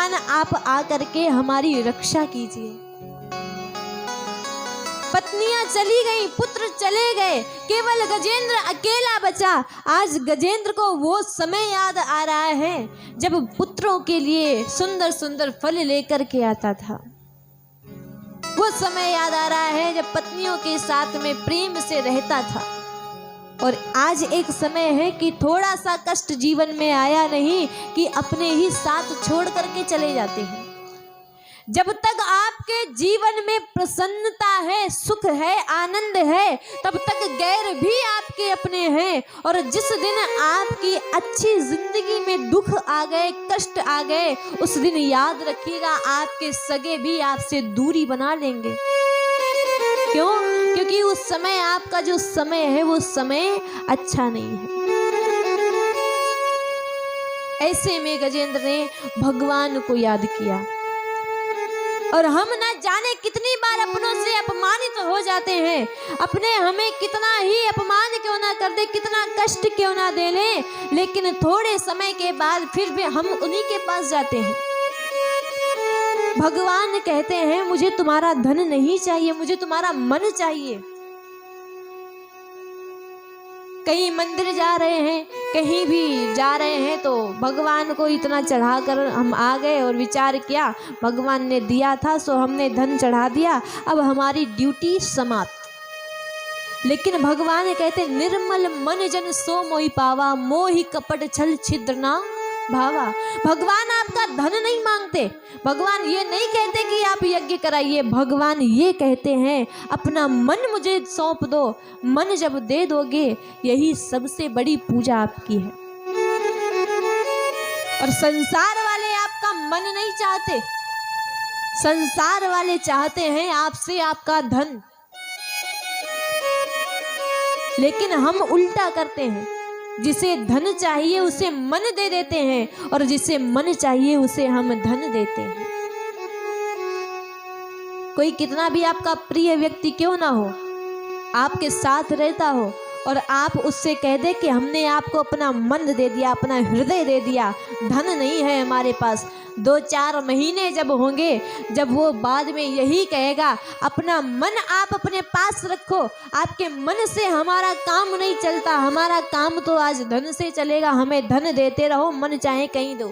भगवान आप आकर के हमारी रक्षा कीजिए। पत्नियां चली गई, पुत्र चले गए, केवल गजेंद्र अकेला बचा। आज गजेंद्र को वो समय याद आ रहा है जब पुत्रों के लिए सुंदर सुंदर फल लेकर के आता था। वो समय याद आ रहा है जब पत्नियों के साथ में प्रेम से रहता था। और आज एक समय है कि थोड़ा सा कष्ट जीवन में आया नहीं कि अपने ही साथ छोड़ करके चले जाते हैं। जब तक आपके जीवन में प्रसन्नता है, सुख है, आनंद है, तब तक गैर भी आपके अपने हैं। और जिस दिन आपकी अच्छी जिंदगी में दुख आ गए, कष्ट आ गए, उस दिन याद रखिएगा आपके सगे भी आपसे दूरी बना लेंगे। क्यों? क्योंकि उस समय आपका जो समय है वो समय अच्छा नहीं है। ऐसे में गजेंद्र ने भगवान को याद किया। और हम ना जाने कितनी बार अपनों से अपमानित हो जाते हैं। अपने हमें कितना ही अपमान क्यों ना कर दे, कितना कष्ट क्यों ना दे ले, लेकिन थोड़े समय के बाद फिर भी हम उन्हीं के पास जाते हैं। भगवान कहते हैं मुझे तुम्हारा धन नहीं चाहिए, मुझे तुम्हारा मन चाहिए। कहीं मंदिर जा रहे हैं, कहीं भी जा रहे हैं तो भगवान को इतना चढ़ाकर हम आ गए और विचार किया भगवान ने दिया था सो हमने धन चढ़ा दिया, अब हमारी ड्यूटी समाप्त। लेकिन भगवान कहते निर्मल मन जन सो मोहि पावा, मोहि कपट छल छिद्र ना भावा। भगवान आपका धन नहीं मांगते, भगवान ये नहीं कहते कि आप यज्ञ कराइए, भगवान ये कहते हैं अपना मन मुझे सौंप दो। मन जब दे दोगे यही सबसे बड़ी पूजा आपकी है। और संसार वाले आपका मन नहीं चाहते, संसार वाले चाहते हैं आपसे आपका धन। लेकिन हम उल्टा करते हैं, जिसे धन चाहिए उसे मन दे देते हैं और जिसे मन चाहिए उसे हम धन देते हैं। कोई कितना भी आपका प्रिय व्यक्ति क्यों ना हो, आपके साथ रहता हो और आप उससे कह दे कि हमने आपको अपना मन दे दिया, अपना हृदय दे दिया, धन नहीं है हमारे पास। 2-4 महीने जब होंगे, जब वो बाद में यही कहेगा अपना मन आप अपने पास रखो, आपके मन से हमारा काम नहीं चलता, हमारा काम तो आज धन से चलेगा, हमें धन देते रहो, मन चाहे कहीं दो।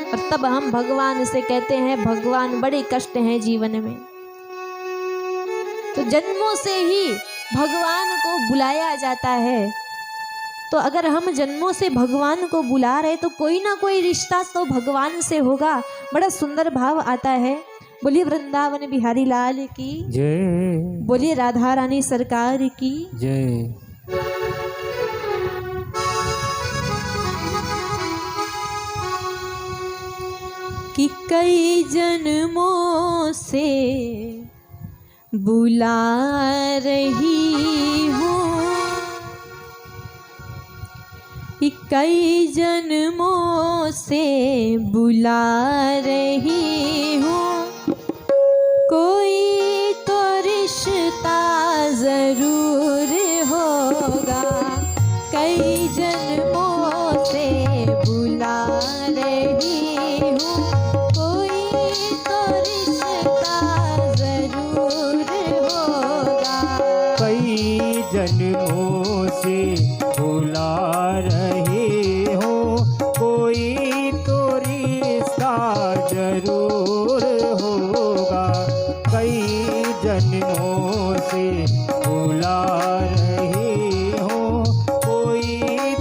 और तब हम भगवान से कहते हैं भगवान बड़े कष्ट हैं जीवन में। तो जन्मों से ही भगवान को बुलाया जाता है। तो अगर हम जन्मों से भगवान को बुला रहे तो कोई ना कोई रिश्ता तो भगवान से होगा। बड़ा सुंदर भाव आता है। बोलिए वृंदावन बिहारी लाल की जय, बोलिए राधा रानी सरकार की जय। कि कई जन्मों से बुला रही हूँ, कई जन्मों से बुला रही हूँ, कोई तो रिश्ता जरूर होगा। कई जन्मों से बुला रही हूँ, कोई तो रिश्ता जरूर होगा। कई जन्मों से बुला रहे हो, कोई तो रिश्ता जरूर होगा। कई जन्मों से बुला रहे हो, कोई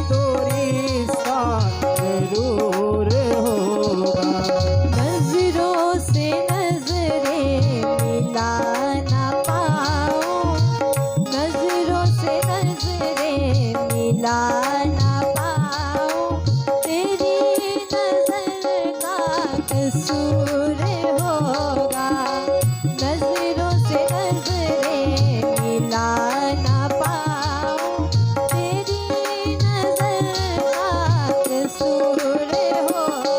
तो रिश्ता जरूर होगा। नजरों से नजरें मिला ना पाऊं, नजरों से नजरें मिला ना पाऊं, तेरी नजर का कसूर होगा। नजरों से नजरें मिला ना पाऊं, तेरी नजर का कसूर होगा।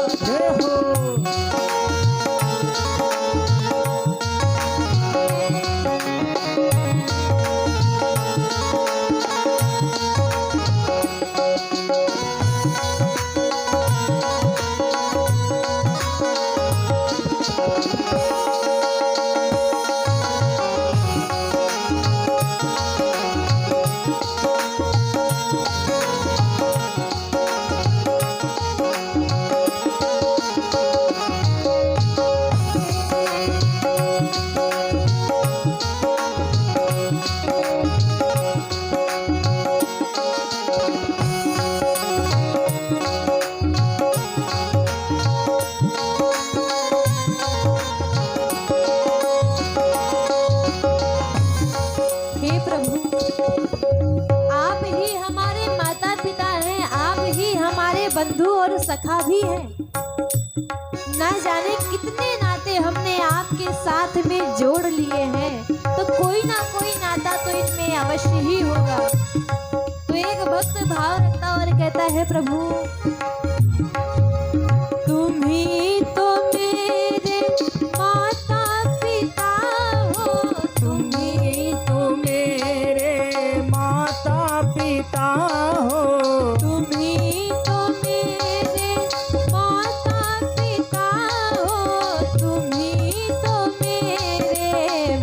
बंधु और सखा भी है। ना जाने कितने नाते हमने आपके साथ में जोड़ लिए हैं, तो कोई ना कोई नाता तो इनमें अवश्य ही होगा। तो एक भक्त भाव रखता और कहता है, प्रभु तुम ही तो मेरे माता पिता हो, तुम ही तो मेरे माता पिता हो, तुम ही तो मेरे माता पिता हो, तुम ही तो मेरे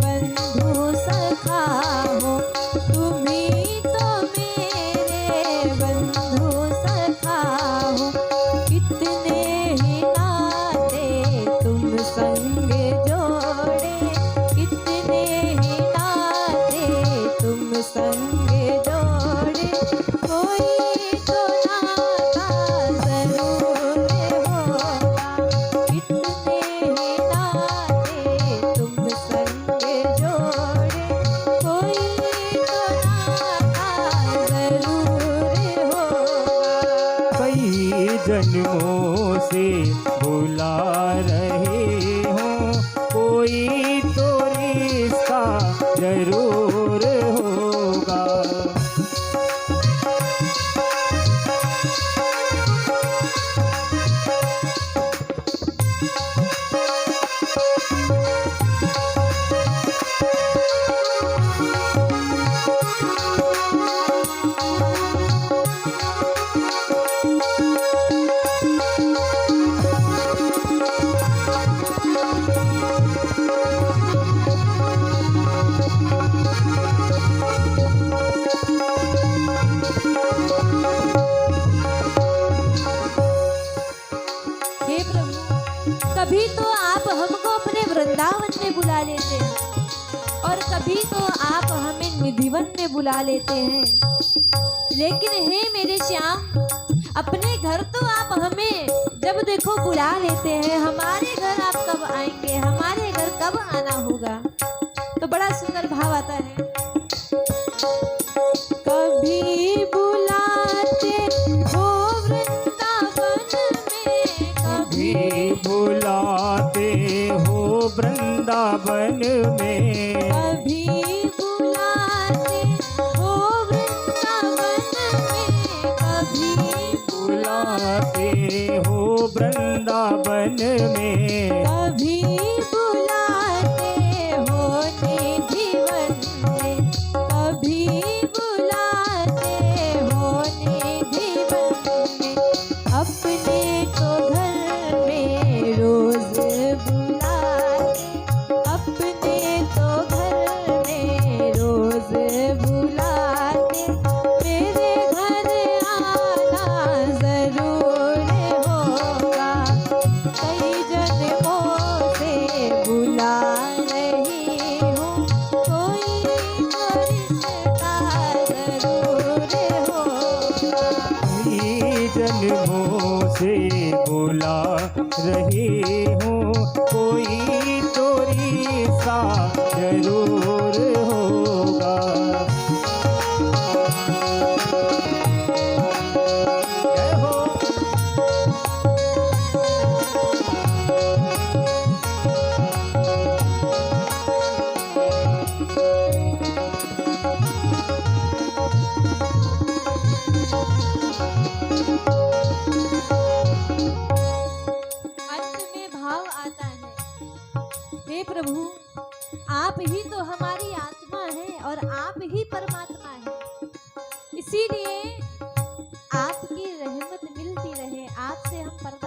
बंधु सखा हो, तुम ही तो मेरे बंधु सखा हो। कितने ही नाते तुम संग जोड़े, कितने ही नाते तुम संग जोड़े, कोई तो नाता जरूर होगा। कितने ही नाते तुम संग जोड़े, कोई तो नाता जरूर होगा। कई जन्मों से बुला रहे हो, कोई तो रिश्ता जरूर होगा। हे प्रभु, कभी तो आप हमको अपने वृंदावन में बुला लेते हैं और कभी तो आप हमें निधिवन में बुला लेते हैं, लेकिन हे मेरे श्याम, अपने घर तो आप हमें जब देखो बुला लेते हैं, हमारे घर आप कब आएंगे, हमारे घर कब आना होगा। तो बड़ा सुंदर भाव आता है, कभी बुलाते हो वृंदावन में, कभी बुलाते हो वृंदावन में, कभी बुलाते हो वृंदावन में, कभी बुलाते हो वृंदावन में, कभी बुलाते हो निधिवन में, कभी बुलाते हो निधिवन में, अपने तो घर में रोज बुलाते, अपने तो घर में रोज बुलाते, मेरे घर आना जरूर होगा। कई जन्मों से बुला रही हूँ, कोई तो रिश्ता जरूर होगा। कई जन्मों से बुला रही हूँ, कोई तो रिश्ता जरूर होगा। जय हो। अंत में भाव आता है, हे प्रभु, आप ही तो हमारी आत्मा है और आप ही परमात्मा है, इसीलिए आपकी रहमत मिलती रहे, आपसे हम पर्दा